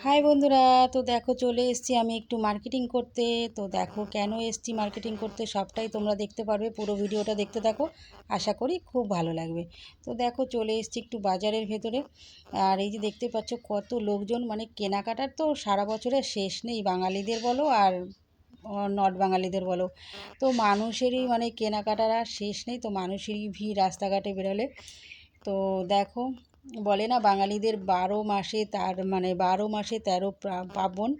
High বন্ধুরা, তো দেখো চলে এসেছি আমি একটু মার্কেটিং করতে। তো দেখো কেন এসেছি মার্কেটিং করতে সবটাই তোমরা দেখতে পারবে, পুরো ভিডিওটা দেখতে থাকো, আশা করি খুব ভালো লাগবে। তো দেখো চলে এসেছি একটু বাজারের ভেতরে। আর এই যে দেখতে পাচ্ছ কত লোকজন, মানে কেনাকাটার তো সারা বছরের শেষ নেই, বাঙালিদের বলো আর নট বাঙালিদের বলো, তো মানুষেরই মানে কেনাকাটার আর শেষ নেই। তো মানুষেরই ভিড় রাস্তাঘাটে বেরোলে। তো দেখো, বলে না বাঙালিদের 12 মাসে তার মানে 12 মাসে 13 পার্বণ,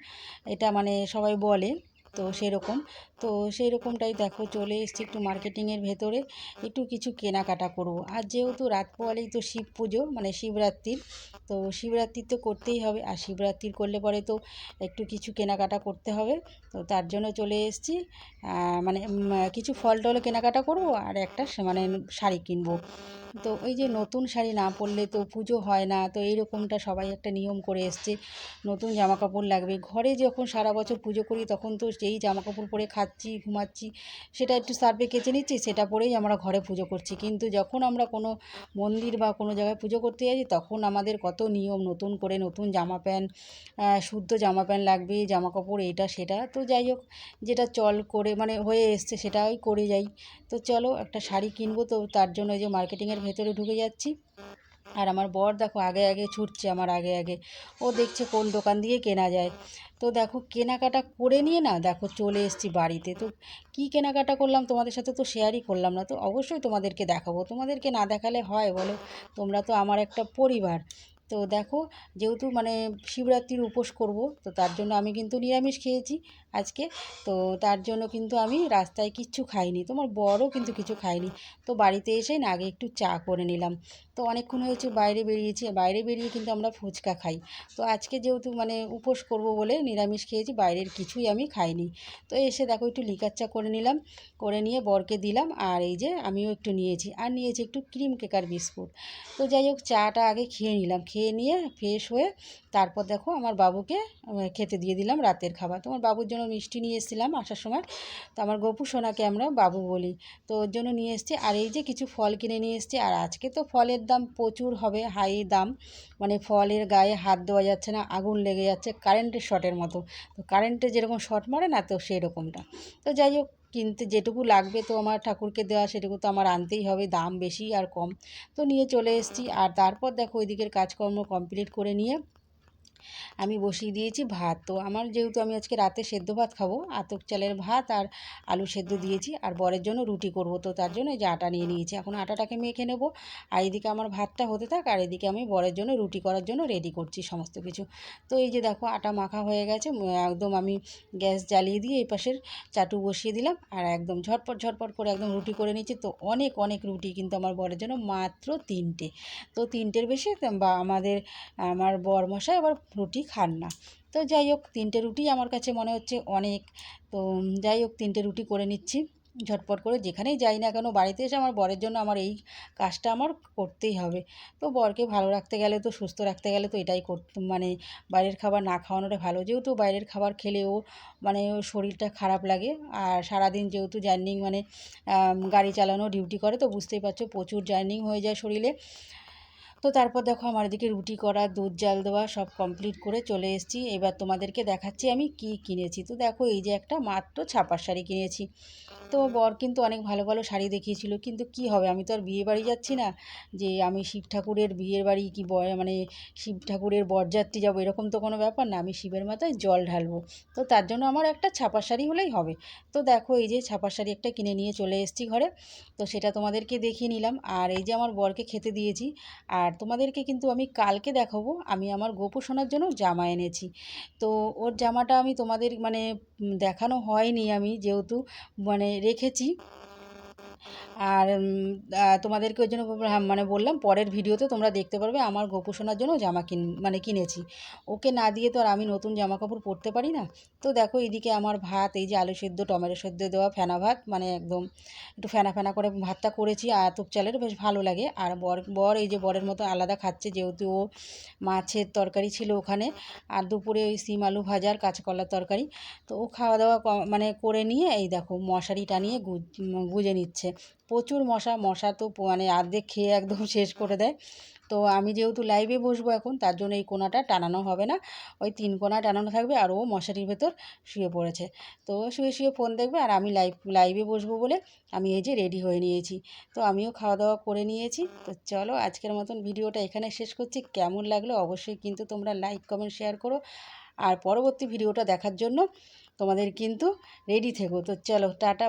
এটা মানে সবাই বলে। তো সেরকম, তো সেই রকমটাই দেখো চলে এসেছি একটু মার্কেটিংয়ের ভেতরে, একটু কিছু কেনাকাটা করব। আর যেহেতু রাত পোয়ালেই তো শিব পুজো মানে শিবরাত্রির, তো শিবরাত্রি তো করতেই হবে, আর শিবরাত্রির করলে পরে তো একটু কিছু কেনাকাটা করতে হবে। তো তার জন্য চলে এসেছি, মানে কিছু ফল টলও কেনাকাটা করব, আর একটা মানে শাড়ি কিনবো। তো ওই যে নতুন শাড়ি না পরলে তো পুজো হয় না, তো এইরকমটা সবাই একটা নিয়ম করে এসছে, নতুন জামা কাপড় লাগবে। ঘরে যখন সারা বছর পুজো করি তখন তো যেই জামা কাপড় পরে খাচ্ছি ঘুমাচ্ছি, সেটা একটু সার্ফে কেচে নিচ্ছি, সেটা পরেই আমরা ঘরে পুজো করছি। কিন্তু যখন আমরা কোনো মন্দির বা কোনো জায়গায় পুজো করতে যাই তখন আমাদের কত নিয়ম, নতুন করে নতুন জামা প্যান্ট, শুদ্ধ জামা প্যান্ট লাগবে, জামা কাপড় এটা সেটা। তো যাই হোক, যেটা চল করে মানে হয়ে এসছে সেটাই করে যাই। তো চলো একটা শাড়ি কিনবো, তো তার জন্য এই যে মার্কেটিংয়ের ভেতরে ঢুকে যাচ্ছি। আর আমার বর দেখো আগে আগে ছুটছে আমার আগে আগে, ও দেখছে কোন দোকান দিয়ে কেনা যায়। তো দেখো কেনাকাটা করে নিয়ে না দেখো চলে এসেছি বাড়িতে। তো কি কেনাকাটা করলাম তোমাদের সাথে তো শেয়ারই করলাম না, তো অবশ্যই তোমাদেরকে দেখাবো, তোমাদেরকে না দেখালে হয় বলো, তোমরা তো আমার একটা পরিবার। তো দেখো, যেহেতু মানে শিবরাত্রির উপোস করব, তো তার জন্য আমি কিন্তু নিরামিষ খেয়েছি আজকে। তো তার জন্য কিন্তু আমি রাস্তায় কিচ্ছু খাইনি, তোমার বড়ও কিন্তু কিছু খাইনি। তো বাড়িতে এসেই না আগে একটু চা করে নিলাম। তো অনেকক্ষণ হয়েছে বাইরে বেরিয়েছি, বাইরে বেরিয়ে কিন্তু আমরা ফুচকা খাই। তো আজকে যেহেতু মানে উপোস করব বলে নিরামিষ খেয়েছি, বাইরের কিছুই আমি খাইনি। তো এসে দেখো একটু লিকার চা করে নিলাম, করে নিয়ে বরকে দিলাম, আর এই যে আমিও একটু নিয়েছি, আর নিয়েছি একটু ক্রিম কেকার বিস্কুট। তো যাই হোক চাটা আগে খেয়ে নিলাম, খেয়ে নিয়ে ফ্রেশ হয়ে তারপর দেখো আমার বাবুকে খেতে দিয়ে দিলাম রাতের খাবার। তোমার বাবুর জন্য মিষ্টি নিয়ে এসেছিলাম আসার সময়, তো আমার গপু সোনাকে আমরা বাবু বলি, তো ওর জন্য নিয়ে এসেছি। আর এই যে কিছু ফল কিনে নিয়ে এসেছি, আর আজকে তো ফলের দাম প্রচুর হবে, হাই দাম, মানে ফলের গায়ে হাত দেওয়া যাচ্ছে না, আগুন লেগে যাচ্ছে কারেন্টের শর্টের মতো। তো কারেন্টে যেরকম শর্ট মারে না, তো সেই রকমটা। তো যাই হোক, কিনতে যেটুকু লাগবে তো আমার ঠাকুরকে দেওয়া সেটুকু তো আমার আনতেই হবে, দাম বেশি আর কম। তো নিয়ে চলে এসেছি, আর তারপর দেখো ওইদিকের কাজকর্ম কমপ্লিট করে নিয়ে আমি বসিয়ে দিয়েছি ভাত। তো আমার যেহেতু আমি আজকে রাতে সেদ্ধ ভাত খাবো, আতপ চালের ভাত আর আলু সেদ্ধ দিয়েছি, আর বরের জন্য রুটি করব, তো তার জন্য এই যে আটা নিয়ে নিয়েছি, এখন আটাটাকে মেখে নেব। আর এদিকে আমার ভাতটা হতে থাক, আর এদিকে আমি বরের জন্য রুটি করার জন্য রেডি করছি সমস্ত কিছু। তো এই যে দেখো আটা মাখা হয়ে গেছে, একদম আমি গ্যাস জ্বালিয়ে দিয়ে এই পাশের চাটু বসিয়ে দিলাম, আর একদম ঝটপট ঝটপট করে একদম রুটি করে নিচ্ছি। তো অনেক অনেক রুটি কিন্তু আমার বরের জন্য মাত্র 3টে, তো 3টের বেশি বা আমার বরমশাই আবার রুটি খান না। তো যাই হোক 3টে রুটি আমার কাছে মনে হচ্ছে অনেক। তো যাই হোক 3টে রুটি করে নিচ্ছি ঝটপট করে, যেখানেই যাই না কেন বাড়িতে এসে আমার বরের জন্য আমার এই কাজটা আমার করতেই হবে। তো বরকে ভালো রাখতে গেলে তো সুস্থ রাখতে গেলে তো এটাই করতে, মানে বাইরের খাবার না খাওয়ানোটা ভালো, যেহেতু বাইরের খাবার খেলেও মানে ওর শরীরটা খারাপ লাগে। আর সারাদিন যেহেতু জার্নি মানে গাড়ি চালানো ডিউটি করে, তো বুঝতেই পারছো প্রচুর জার্নি হয়ে যায় শরীরে। তো তারপর দেখো আমার এদিকে রুটি করা দুধ জাল দেওয়া সব কমপ্লিট করে চলে এসেছি, এবার তোমাদেরকে দেখাচ্ছি আমি কি কিনেছি। তো দেখো এই যে একটা মাত্র ছাপার শাড়ি কিনেছি। তো বর কিন্তু অনেক ভালো ভালো শাড়ি দেখিয়েছিল, কিন্তু কি হবে, আমি তো আর বিয়ে বাড়ি যাচ্ছি না যে আমি শিব ঠাকুরের বিয়ের বাড়ি কি মানে শিব ঠাকুরের বরযাত্রী যাবো, এরকম তো কোনো ব্যাপার না, আমি শিবের মাথায় জল ঢালবো। তো তার জন্য আমার একটা ছাপার শাড়ি হলেই হবে। তো দেখো এই যে ছাপার শাড়ি একটা কিনে নিয়ে চলে এসেছি ঘরে, তো সেটা তোমাদেরকে দেখিয়ে নিলাম। আর এই যে আমার বরকে খেতে দিয়েছি। আর তোমাদেরকে কিন্তু আমি কালকে দেখাবো আমি আমার গোপু সোনার জন্য জামা এনেছি। তো ওর জামাটা আমি তোমাদের মানে দেখানো হয়নি, আমি যেহেতু মানে রেখেছি। আর তোমাদেরকে ওই জন্য মানে বললাম পরের ভিডিওতে তোমরা দেখতে পারবে আমার গোপু সোনার জন্য জামা মানে কিনেছি। ওকে না দিয়ে তো আর আমি নতুন জামা কাপড় পরতে পারি না। তো দেখো এইদিকে আমার ভাত, এই যে আলু সেদ্ধ টমেটো সেদ্ধ দেওয়া ফেনা ভাত, মানে একদম একটু ফেনা ফেনা করে ভাতটা করেছি, আতপ চালের বেশ ভালো লাগে। আর বর বর এই যে বরের মতো আলাদা খাচ্ছে, যেহেতু ও মাছের তরকারি ছিল ওখানে, আর দুপুরে ওই সিম আলু ভাজার কাঁচকলার তরকারি। তো ও খাওয়া দাওয়া মানে করে নিয়ে এই দেখো মশারি টানিয়ে গুজে নিচ্ছে। প্রচুর মশা, মশা তো মানে অর্ধেক খেয়ে একদম শেষ করে দেয়। তো আমি যেহেতু লাইভে বসবো এখন, তার জন্য এই কোণাটা টানানো হবে না, ওই 3 কোণা টানানো থাকবে। আর ও মশারির ভেতর শুয়ে পড়েছে, তো শুয়ে শুয়ে ফোন দেখবে, আর আমি লাইভে বসবো বলে আমি এই যে রেডি হয়ে নিয়েছি। তো আমিও খাওয়া দাওয়া করে নিয়েছি। তো চলো আজকের মতন ভিডিওটা এখানে শেষ করছি। কেমন লাগলো অবশ্যই কিন্তু তোমরা লাইক কমেন্ট শেয়ার করো, আর পরবর্তী ভিডিওটা দেখার জন্য তোমাদের কিন্তু রেডি থেকো। তো চলো টাটা।